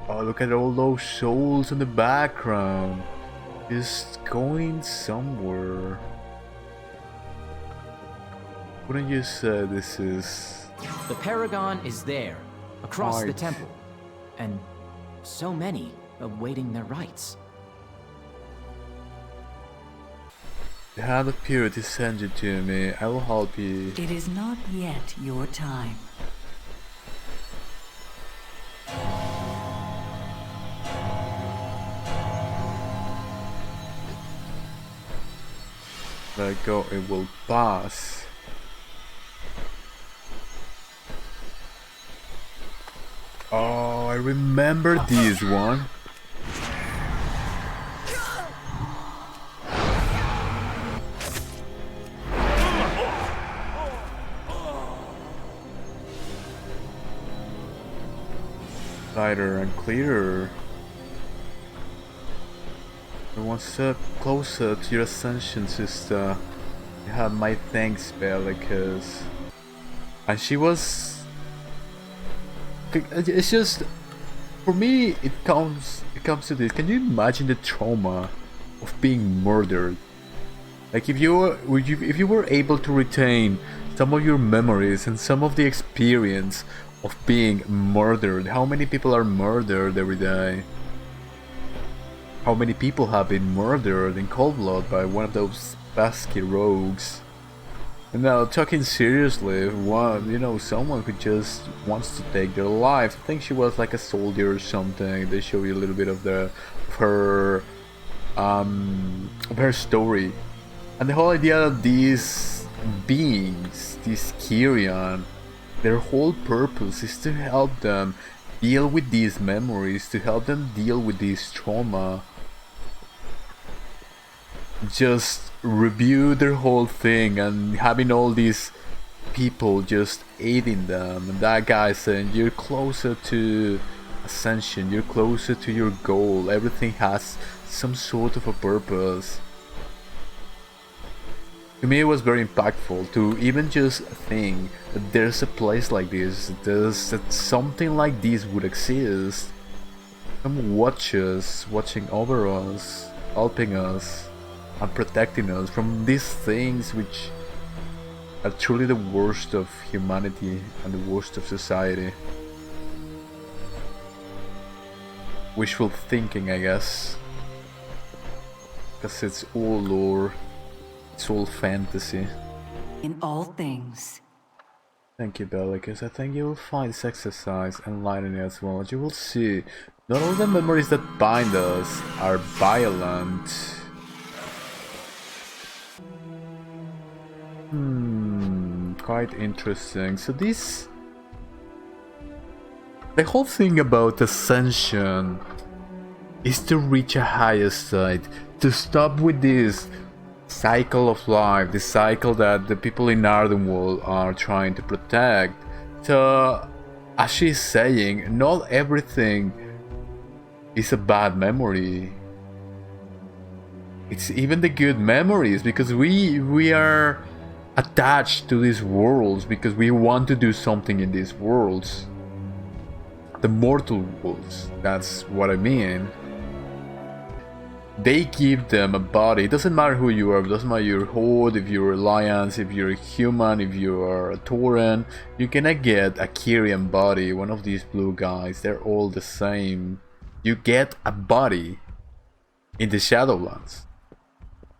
Oh, look at all those souls in the background. Just going somewhere. Wouldn't you say this is... The Paragon is there, across the Right. temple. And so many awaiting their rights. The hand of purity sends you to me. I will help you. It is not yet your time. Let go, it will pass. Oh, I remember this one. Lighter and clearer. And one step closer to your ascension, sister. You have my thanks, Bellicus. And she was... It's just... For me, it comes to this. Can you imagine the trauma of being murdered? Like if you were able to retain some of your memories and some of the experience of being murdered. How many people are murdered every day? How many people have been murdered in cold blood by one of those pesky rogues? And now, talking seriously, someone who just wants to take their life. I think she was like a soldier or something. They show you a little bit of her story, and the whole idea of these beings, these Kyrian, their whole purpose is to help them deal with these memories, to help them deal with this trauma. Just review their whole thing, and having all these people just aiding them, and that guy saying you're closer to ascension, you're closer to your goal, everything has some sort of a purpose. To me it was very impactful to even just think that there's a place like this, that something like this would exist. Some watching over us, helping us, and protecting us from these things which are truly the worst of humanity and the worst of society. Wishful thinking, I guess, because it's all lore, it's all fantasy. In all things. Thank you, Bellicus. I think you will find this exercise enlightening as well. As you will see, not all the memories that bind us are violent. Quite interesting. So this... The whole thing about ascension is to reach a higher state, to stop with this cycle of life, the cycle that the people in Ardenwall are trying to protect. So, as she's saying, not everything is a bad memory. It's even the good memories, because we are attached to these worlds because we want to do something in these worlds. The mortal worlds, that's what I mean. They give them a body. It doesn't matter who you are, it doesn't matter your horde, if you're a alliance, if you're a human, if you are a Tauren. You cannot get a Kyrian body, one of these blue guys, they're all the same. You get a body in the Shadowlands.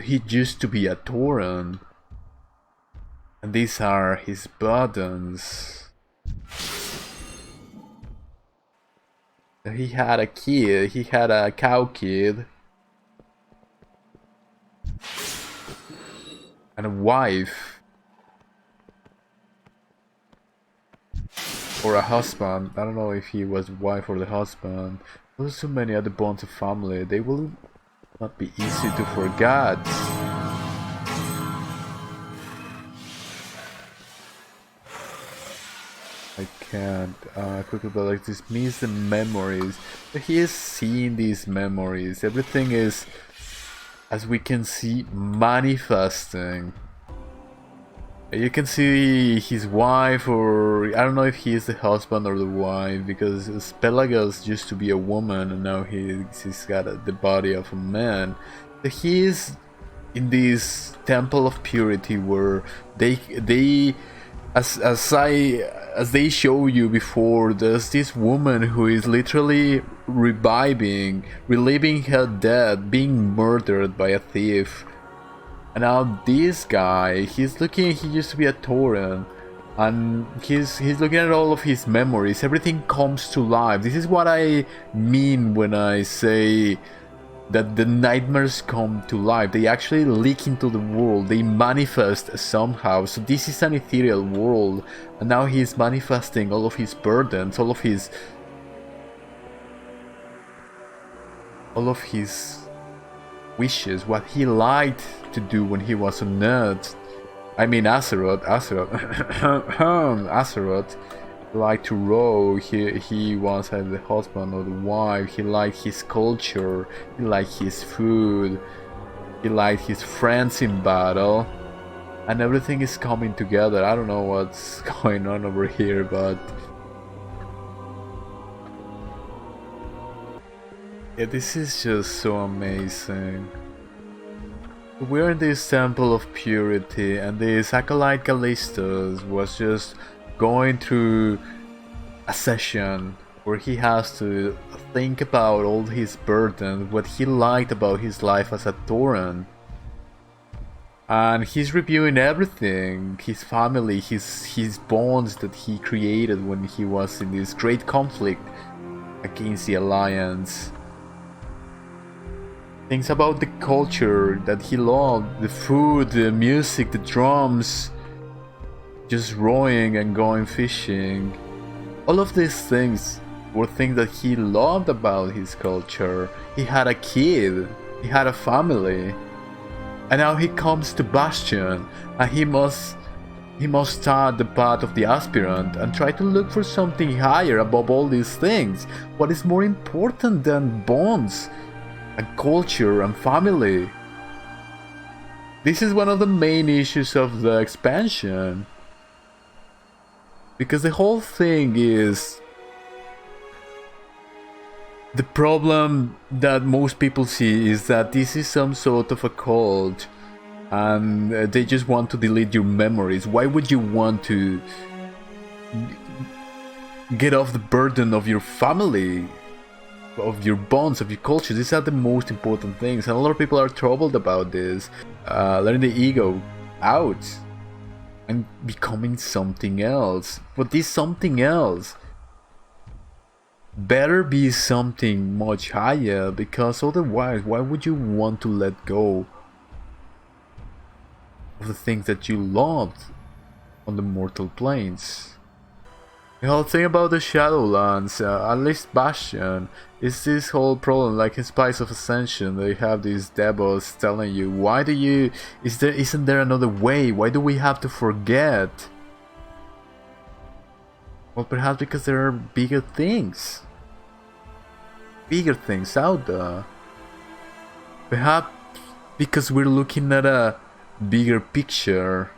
He used to be a Tauren. And these are his burdens. He had a kid, he had a cow kid. And a wife. Or a husband. I don't know if he was wife or the husband. There's so many other bonds of family. They will not be easy to forget. I can't. Quickly, but like this means the memories. But he is seeing these memories. Everything is, as we can see, manifesting. You can see his wife, or I don't know if he is the husband or the wife, because Pelagos used to be a woman and now he's got the body of a man. So he is in this temple of purity where they as they show you before, there's this woman who is literally reliving her death, being murdered by a thief. And now this guy, he used to be a Tauren, and he's looking at all of his memories. Everything comes to life. This is what I mean when I say that the nightmares come to life. They actually leak into the world. They manifest somehow. So this is an ethereal world, and now he's manifesting all of his burdens, all of his wishes, what he liked to do when he was a nerd. I mean Azeroth liked to row. He was the husband or the wife. He liked his culture, he liked his food, he liked his friends in battle, and everything is coming together. I don't know what's going on over here, but yeah, this is just so amazing. We're in this temple of purity, and this acolyte Callistus was just going through a session where he has to think about all his burdens, what he liked about his life as a Tauren. And he's reviewing everything, his family, his bonds that he created when he was in this great conflict against the Alliance. Things about the culture that he loved, the food, the music, the drums, just rowing and going fishing. All of these things were things that he loved about his culture. He had a kid, he had a family, and now he comes to Bastion, and he must start the path of the Aspirant and try to look for something higher above all these things. What is more important than bonds and culture and family? This is one of the main issues of the expansion, because the whole thing is the problem that most people see is that this is some sort of a cult, and they just want to delete your memories. Why would you want to get off the burden of your family, of your bonds, of your culture? These are the most important things, and a lot of people are troubled about this. Letting the ego out and becoming something else. But this something else better be something much higher, because otherwise, why would you want to let go of the things that you loved on the mortal planes? The whole thing about the Shadowlands, at least Bastion, is this whole problem. Like in Spice of Ascension, they have these devils telling you, why do you, isn't there another way? Why do we have to forget? Well, perhaps because there are bigger things out there. Perhaps because we're looking at a bigger picture.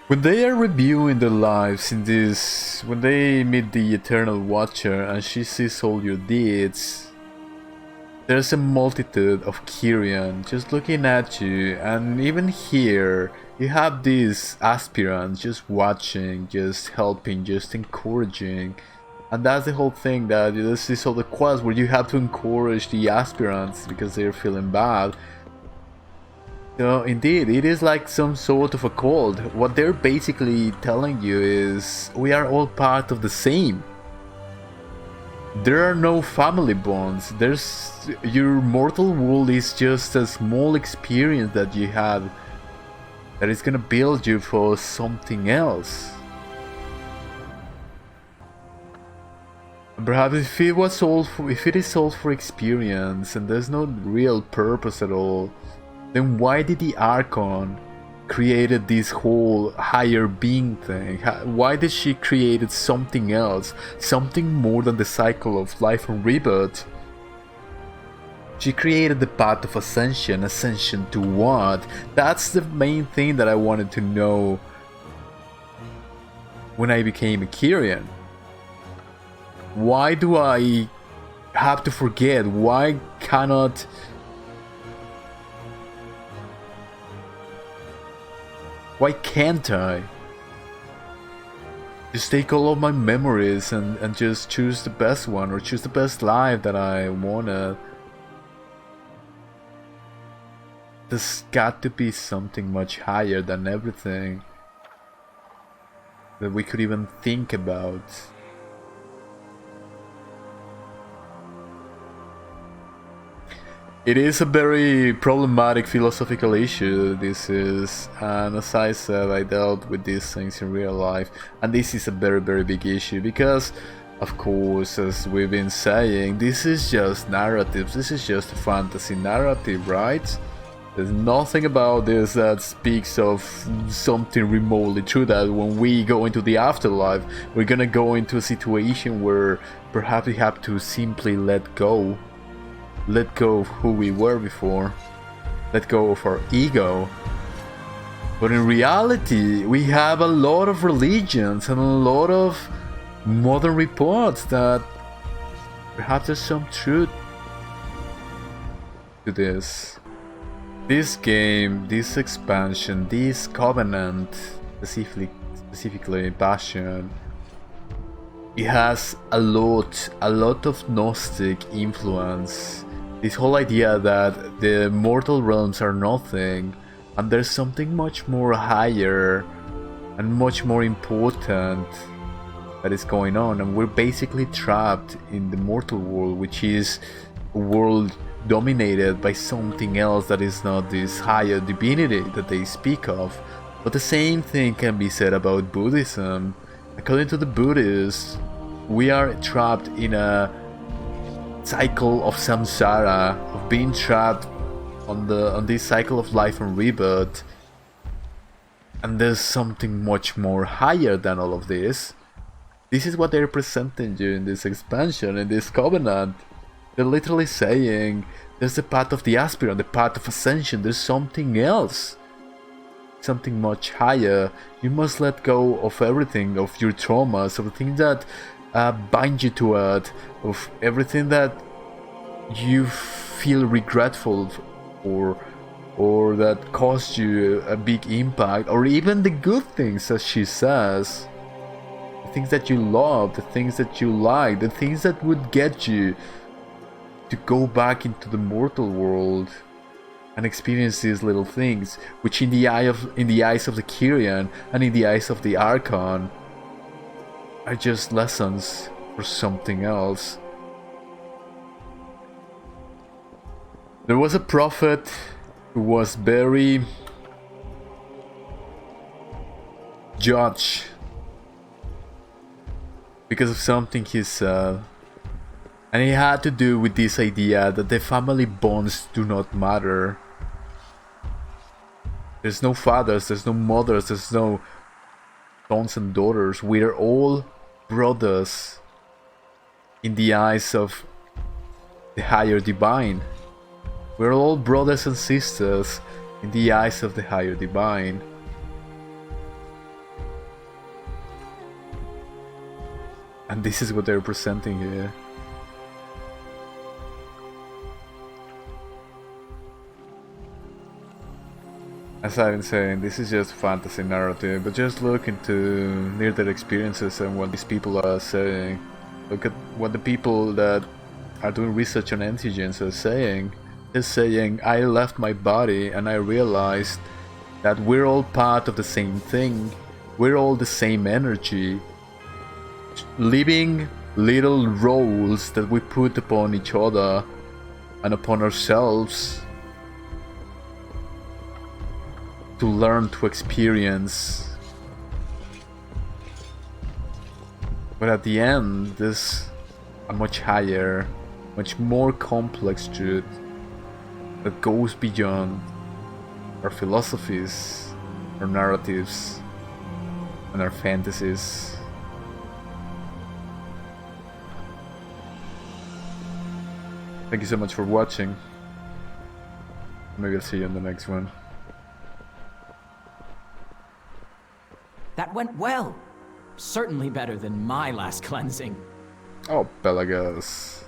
When they are reviewing their lives in this, when they meet the Eternal Watcher and she sees all your deeds, there's a multitude of Kyrian just looking at you, and even here you have these aspirants just watching, just helping, just encouraging. And that's the whole thing, that this is all the quest where you have to encourage the aspirants because they're feeling bad. So indeed, it is like some sort of a cult. What they're basically telling you is, we are all part of the same. There are no family bonds. Your mortal world is just a small experience that you have that is gonna build you for something else. Perhaps if it is all for experience and there's no real purpose at all, then why did the Archon created this whole higher being thing? Why did she created something else, something more than the cycle of life and rebirth? She created the path of ascension. Ascension to what? That's the main thing that I wanted to know when I became a Kyrian. Why do I have to forget? Why cannot... Why can't I just take all of my memories and just choose the best one, or choose the best life that I wanna? There's got to be something much higher than everything that we could even think about. It is a very problematic philosophical issue, this is, and as I said, I dealt with these things in real life, and this is a very big issue, because of course, as we've been saying, this is just narratives, this is just a fantasy narrative, right? There's nothing about this that speaks of something remotely true, that when we go into the afterlife, we're gonna go into a situation where perhaps we have to simply let go of who we were before, let go of our ego. But in reality, we have a lot of religions and a lot of modern reports that perhaps there's some truth to this. This game, this expansion, this covenant, specifically Bastion, it has a lot of Gnostic influence. This whole idea that the mortal realms are nothing, and there's something much more higher and much more important that is going on, and we're basically trapped in the mortal world, which is a world dominated by something else that is not this higher divinity that they speak of. But the same thing can be said about Buddhism. According to the Buddhists, we are trapped in a cycle of samsara, of being trapped on this cycle of life and rebirth, and there's something much more higher than all of this. This is what they're presenting you in this expansion, in this covenant. They're literally saying there's the path of the Aspirant, the path of ascension, there's something else, something much higher. You must let go of everything, of your traumas, of the things that bind you to it, of everything that you feel regretful for, or that caused you a big impact, or even the good things, as she says, the things that you love, the things that you like, the things that would get you to go back into the mortal world and experience these little things, which in the eyes of the Kyrian and in the eyes of the Archon are just lessons for something else. There was a prophet who was very judged because of something he said, and it had to do with this idea that the family bonds do not matter. There's no fathers, there's no mothers, there's no sons and daughters. We're all brothers in the eyes of the higher divine. We're all brothers and sisters in the eyes of the higher divine. And this is what they're presenting here. As I've been saying, this is just fantasy narrative, but just look into near-death experiences and what these people are saying. Look at what the people that are doing research on antigens are saying. They're saying, I left my body and I realized that we're all part of the same thing. We're all the same energy, living little roles that we put upon each other and upon ourselves to learn to experience. But at the end, there's a much higher, much more complex truth that goes beyond our philosophies, our narratives, and our fantasies. Thank you so much for watching. Maybe I'll see you in the next one. That went well. Certainly better than my last cleansing. Oh, Pelagus.